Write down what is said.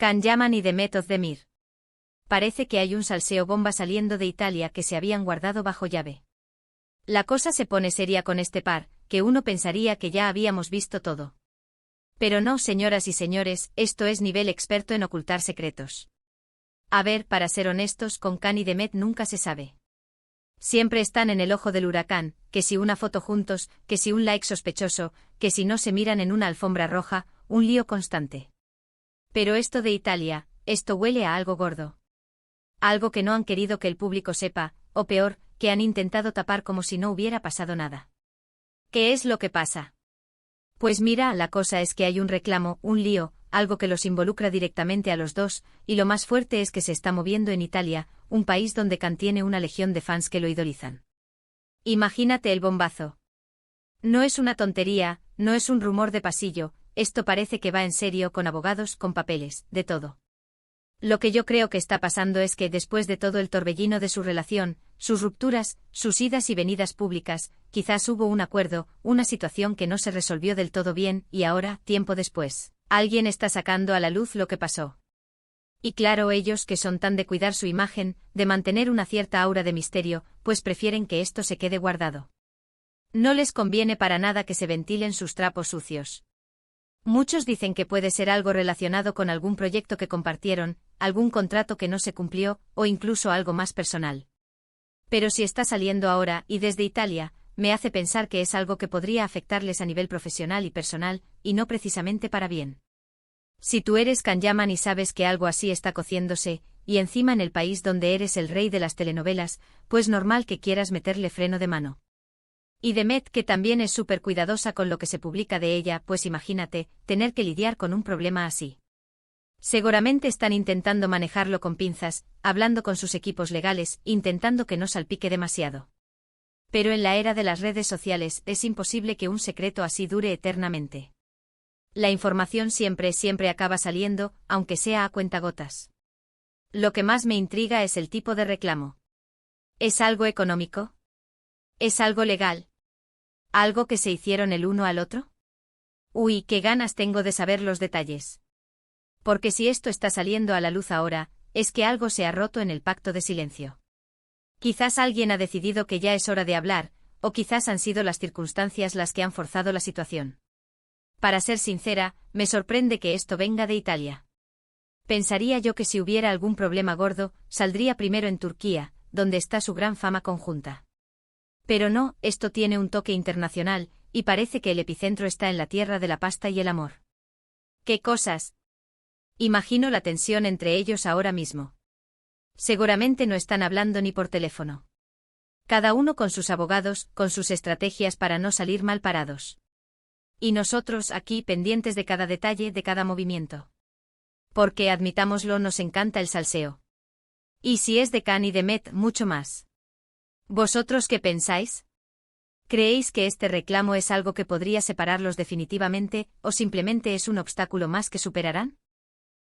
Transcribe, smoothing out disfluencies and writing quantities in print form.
Can Yaman y Demet Özdemir. Parece que hay un salseo bomba saliendo de Italia que se habían guardado bajo llave. La cosa se pone seria con este par, que uno pensaría que ya habíamos visto todo. Pero no, señoras y señores, esto es nivel experto en ocultar secretos. A ver, para ser honestos, con Can y Demet nunca se sabe. Siempre están en el ojo del huracán, que si una foto juntos, que si un like sospechoso, que si no se miran en una alfombra roja, un lío constante. Pero esto de Italia, esto huele a algo gordo. Algo que no han querido que el público sepa, o peor, que han intentado tapar como si no hubiera pasado nada. ¿Qué es lo que pasa? Pues mira, la cosa es que hay un reclamo, un lío, algo que los involucra directamente a los dos, y lo más fuerte es que se está moviendo en Italia, un país donde Can tiene una legión de fans que lo idolizan. Imagínate el bombazo. No es una tontería, no es un rumor de pasillo, esto parece que va en serio, con abogados, con papeles, de todo. Lo que yo creo que está pasando es que después de todo el torbellino de su relación, sus rupturas, sus idas y venidas públicas, quizás hubo un acuerdo, una situación que no se resolvió del todo bien, y ahora, tiempo después, alguien está sacando a la luz lo que pasó. Y claro, ellos que son tan de cuidar su imagen, de mantener una cierta aura de misterio, pues prefieren que esto se quede guardado. No les conviene para nada que se ventilen sus trapos sucios. Muchos dicen que puede ser algo relacionado con algún proyecto que compartieron, algún contrato que no se cumplió, o incluso algo más personal. Pero si está saliendo ahora, y desde Italia, me hace pensar que es algo que podría afectarles a nivel profesional y personal, y no precisamente para bien. Si tú eres Can Yaman y sabes que algo así está cociéndose, y encima en el país donde eres el rey de las telenovelas, pues normal que quieras meterle freno de mano. Y Demet, que también es súper cuidadosa con lo que se publica de ella, pues imagínate, tener que lidiar con un problema así. Seguramente están intentando manejarlo con pinzas, hablando con sus equipos legales, intentando que no salpique demasiado. Pero en la era de las redes sociales es imposible que un secreto así dure eternamente. La información siempre acaba saliendo, aunque sea a cuentagotas. Lo que más me intriga es el tipo de reclamo. ¿Es algo económico? ¿Es algo legal? ¿Algo que se hicieron el uno al otro? Uy, qué ganas tengo de saber los detalles. Porque si esto está saliendo a la luz ahora, es que algo se ha roto en el pacto de silencio. Quizás alguien ha decidido que ya es hora de hablar, o quizás han sido las circunstancias las que han forzado la situación. Para ser sincera, me sorprende que esto venga de Italia. Pensaría yo que si hubiera algún problema gordo, saldría primero en Turquía, donde está su gran fama conjunta. Pero no, esto tiene un toque internacional, y parece que el epicentro está en la tierra de la pasta y el amor. ¿Qué cosas? Imagino la tensión entre ellos ahora mismo. Seguramente no están hablando ni por teléfono. Cada uno con sus abogados, con sus estrategias para no salir mal parados. Y nosotros aquí pendientes de cada detalle, de cada movimiento. Porque, admitámoslo, nos encanta el salseo. Y si es de Can y Demet, mucho más. ¿Vosotros qué pensáis? ¿Creéis que este reclamo es algo que podría separarlos definitivamente, o simplemente es un obstáculo más que superarán?